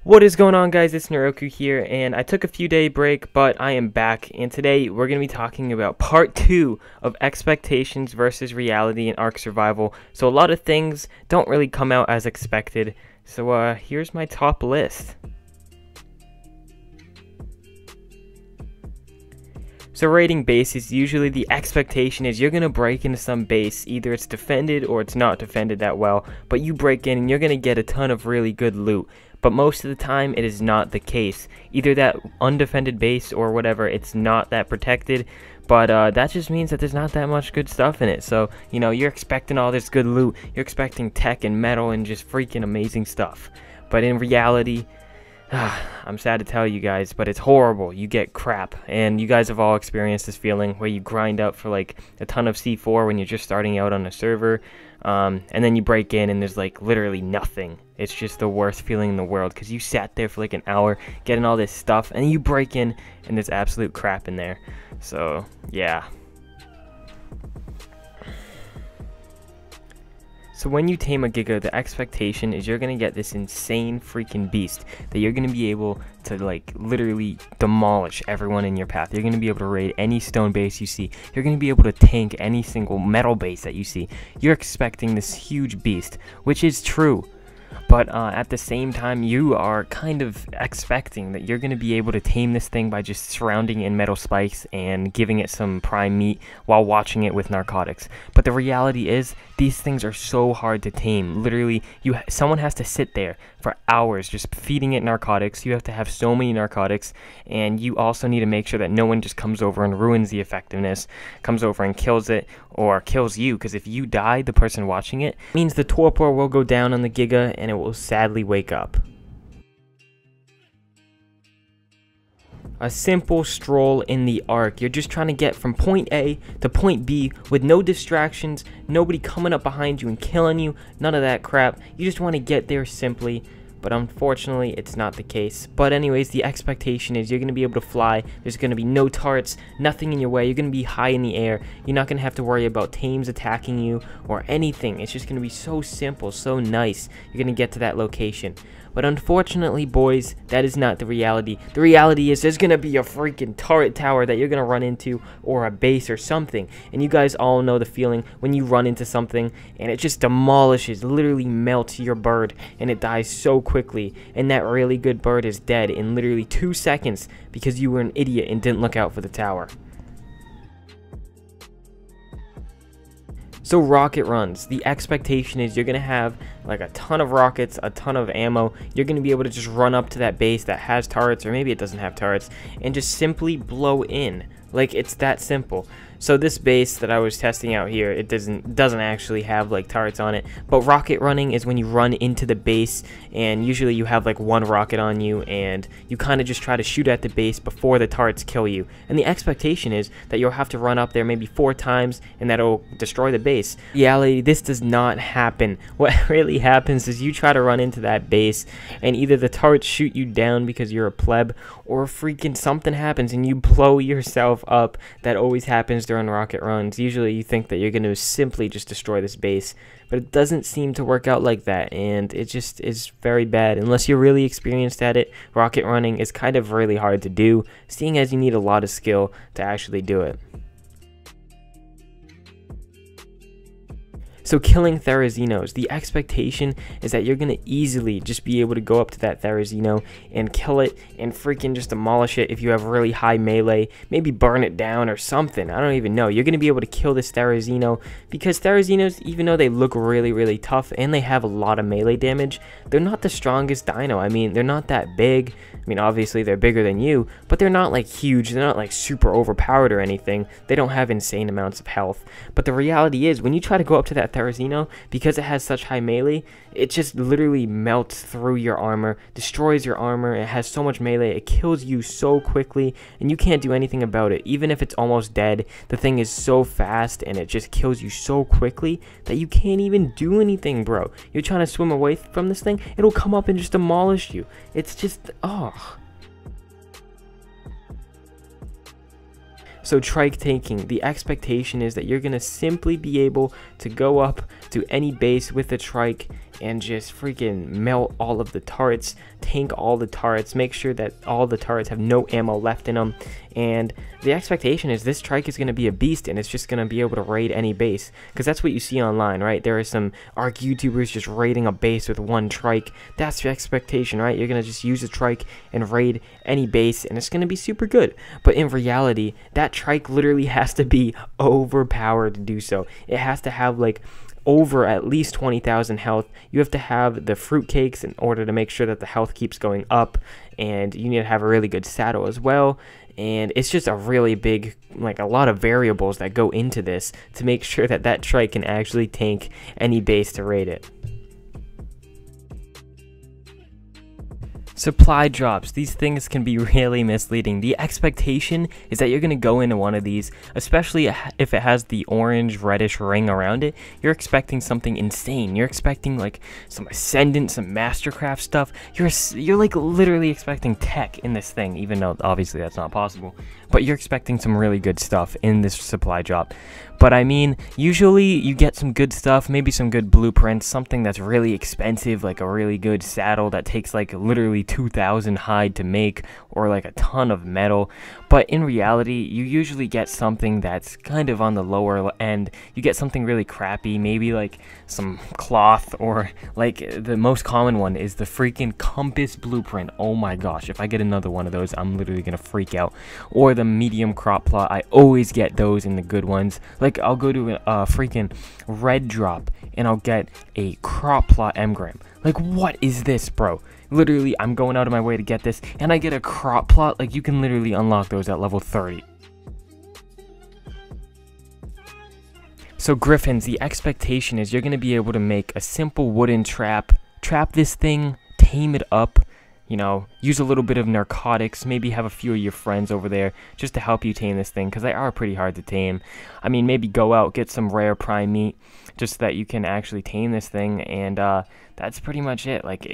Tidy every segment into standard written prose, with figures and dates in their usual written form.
What is going on, guys? It's Neroku here, and I took a few day break, but I am back, and today we're going to be talking about part 2 of expectations versus reality in Ark Survival. So a lot of things don't really come out as expected, so here's my top list. So raiding bases, usually the expectation is you're going to break into some base, either it's defended or it's not defended that well, but you break in and you're going to get a ton of really good loot. But most of the time it is not the case. Either that undefended base or whatever, it's not that protected, but that just means that there's not that much good stuff in it. So, you know, you're expecting all this good loot, you're expecting tech and metal and just freaking amazing stuff. But in reality, I'm sad to tell you guys, but it's horrible. You get crap, and you guys have all experienced this feeling where you grind up for like a ton of C4 when you're just starting out on a server, and then you break in and there's like literally nothing. It's just the worst feeling in the world because you sat there for like an hour getting all this stuff, and you break in and there's absolute crap in there. So yeah. So when you tame a Giga, the expectation is you're going to get this insane freaking beast that you're going to be able to like literally demolish everyone in your path. You're going to be able to raid any stone base you see. You're going to be able to tank any single metal base that you see. You're expecting this huge beast, which is true. But at the same time, you are kind of expecting that you're going to be able to tame this thing by just surrounding it in metal spikes and giving it some prime meat while watching it with narcotics. But the reality is, these things are so hard to tame. Literally, someone has to sit there for hours just feeding it narcotics. You have to have so many narcotics, and you also need to make sure that no one just comes over and ruins the effectiveness, comes over and kills it, or kills you, because if you die, the person watching it, means the torpor will go down on the Giga, and it will sadly wake up. A simple stroll in the Ark. You're just trying to get from point A to point B with no distractions, nobody coming up behind you and killing you, none of that crap. You just want to get there simply, but unfortunately it's not the case. But anyways, the expectation is you're going to be able to fly, there's going to be no turrets, nothing in your way, you're going to be high in the air, you're not going to have to worry about tames attacking you or anything. It's just going to be so simple, so nice. You're going to get to that location. But unfortunately, boys, that is not the reality. The reality is there's going to be a freaking turret tower that you're going to run into, or a base or something. And you guys all know the feeling when you run into something and it just demolishes, literally melts your bird, and it dies so quickly. And that really good bird is dead in literally 2 seconds because you were an idiot and didn't look out for the tower. So rocket runs, the expectation is you're going to have like a ton of rockets, a ton of ammo. You're going to be able to just run up to that base that has turrets, or maybe it doesn't have turrets, and just simply blow in. Like, it's that simple. So this base that I was testing out here, it doesn't actually have like turrets on it, but rocket running is when you run into the base, and usually you have like one rocket on you, and you kind of just try to shoot at the base before the turrets kill you. And the expectation is that you'll have to run up there maybe 4 times, and that'll destroy the base. In reality, this does not happen. What really happens is you try to run into that base, and either the turrets shoot you down because you're a pleb, or freaking something happens and you blow yourself up. That always happens during rocket runs. Usually you think that you're going to simply just destroy this base, but it doesn't seem to work out like that, and it just is very bad. Unless you're really experienced at it, rocket running is kind of really hard to do, seeing as you need a lot of skill to actually do it. So killing THERIZINOS, the expectation is that you're going to easily just be able to go up to that THERIZINO and kill it and freaking just demolish it if you have really high melee, maybe burn it down or something. I don't even know. You're going to be able to kill this THERIZINO because THERIZINOS, even though they look really, really tough and they have a lot of melee damage, they're not the strongest dino. I mean, they're not that big. I mean, obviously they're bigger than you, but they're not like huge. They're not like super overpowered or anything. They don't have insane amounts of health. But the reality is, when you try to go up to that THERIZINO, because it has such high melee, it just literally melts through your armor, destroys your armor. It has so much melee, it kills you so quickly, and you can't do anything about it. Even if it's almost dead, the thing is so fast and it just kills you so quickly that you can't even do anything, bro. You're trying to swim away from this thing, it'll come up and just demolish you. It's just, oh. So trike taking, the expectation is that you're going to simply be able to go up to any base with the trike and just freaking melt all of the turrets, tank all the turrets, make sure that all the turrets have no ammo left in them. And the expectation is this trike is going to be a beast, and it's just going to be able to raid any base, because that's what you see online, right? There are some ARC YouTubers just raiding a base with one trike. That's the expectation, right? You're going to just use a trike and raid any base, and it's going to be super good. But in reality, that trike literally has to be overpowered to do so. It has to have like over at least 20,000 health. You have to have the fruitcakes in order to make sure that the health keeps going up, and you need to have a really good saddle as well. And it's just a really big, like, a lot of variables that go into this to make sure that that trike can actually tank any base to raid it. Supply drops. These things can be really misleading. The expectation is that you're going to go into one of these, especially if it has the orange reddish ring around it. You're expecting something insane. You're expecting like some Ascendant, some Mastercraft stuff. You're like literally expecting tech in this thing, even though obviously that's not possible. But you're expecting some really good stuff in this supply drop. But I mean, usually you get some good stuff, maybe some good blueprints, something that's really expensive, like a really good saddle that takes like literally 2,000 hide to make, or like a ton of metal. But in reality, you usually get something that's kind of on the lower end. You get something really crappy, maybe like some cloth, or like the most common one is the freaking compass blueprint. Oh my gosh, if I get another one of those, I'm literally gonna freak out. Or the medium crop plot. I always get those in the good ones. Like, I'll go to a freaking red drop and I'll get a crop plot engram. Like, what is this, bro? Literally, I'm going out of my way to get this, and I get a crop plot. Like, you can literally unlock those at level 30. So Griffins, the expectation is you're going to be able to make a simple wooden trap this thing, tame it up, you know, use a little bit of narcotics, maybe have a few of your friends over there just to help you tame this thing, because they are pretty hard to tame. I mean, maybe go out, get some rare prime meat, just so that you can actually tame this thing, and that's pretty much it. Like,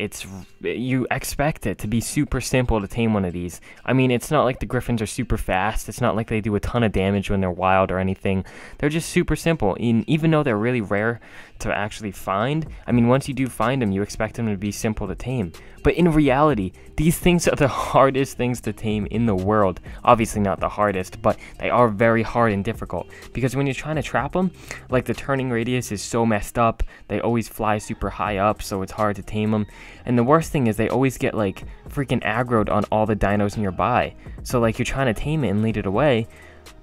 you expect it to be super simple to tame one of these. I mean, it's not like the Griffins are super fast. It's not like they do a ton of damage when they're wild or anything. They're just super simple, and even though they're really rare to actually find, I mean, once you do find them, you expect them to be simple to tame. But in reality, these things are the hardest things to tame in the world. Obviously not the hardest, but they are very hard and difficult, because when you're trying to trap them, like, the turning radius is so messed up. They always fly super high up, so it's hard to tame them. And the worst thing is they always get like freaking aggroed on all the dinos nearby. So like, you're trying to tame it and lead it away,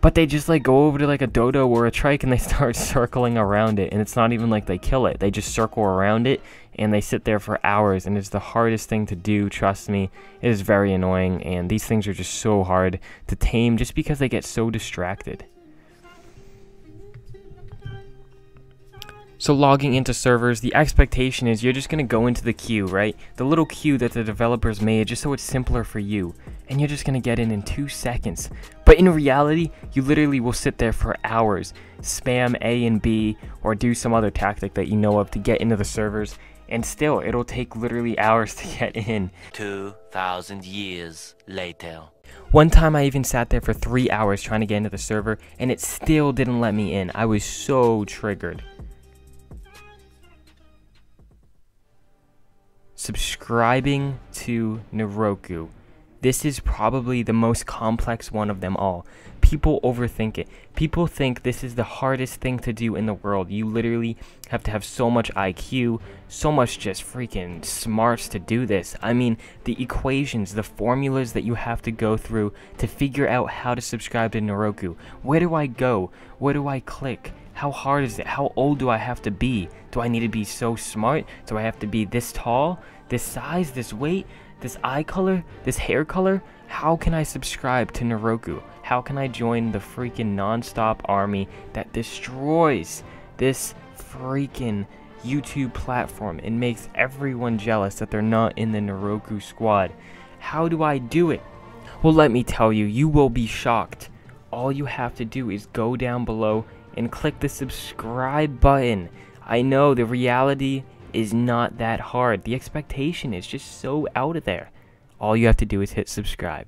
but they just like go over to like a dodo or a trike and they start circling around it, and it's not even like they kill it. They just circle around it and they sit there for hours, and it's the hardest thing to do. Trust me, it is very annoying, and these things are just so hard to tame just because they get so distracted. So logging into servers, the expectation is you're just going to go into the queue, right? The little queue that the developers made just so it's simpler for you. And you're just going to get in 2 seconds. But in reality, you literally will sit there for hours, spam A and B, or do some other tactic that you know of to get into the servers. And still, it'll take literally hours to get in. 2,000 years later. One time I even sat there for 3 hours trying to get into the server, and it still didn't let me in. I was so triggered. Subscribing to Neroku. This is probably the most complex one of them all. People overthink it. People think this is the hardest thing to do in the world. You literally have to have so much IQ, so much just freaking smarts to do this. I mean, the equations, the formulas that you have to go through to figure out how to subscribe to Neroku. Where do I go? Where do I click? How hard is it? How old do I have to be? Do I need to be so smart? Do I have to be this tall, this size, this weight, this eye color, this hair color? How can I subscribe to Neroku? How can I join the freaking non-stop army that destroys this freaking YouTube platform and makes everyone jealous that they're not in the Neroku squad? How do I do it? Well, let me tell you, you will be shocked. All you have to do is go down below and click the subscribe button. I know the reality is not that hard. The expectation is just so out of there. All you have to do is hit subscribe.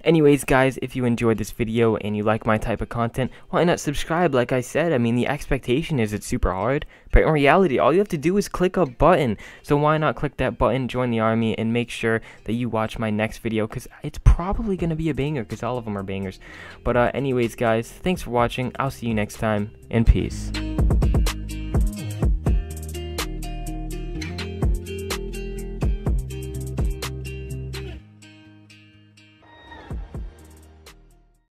Anyways, guys, if you enjoyed this video and you like my type of content, why not subscribe? Like I said, I mean, the expectation is it's super hard, but in reality, all you have to do is click a button. So why not click that button, join the army, and make sure that you watch my next video, because it's probably going to be a banger, because all of them are bangers. But anyways, guys, thanks for watching. I'll see you next time, and peace.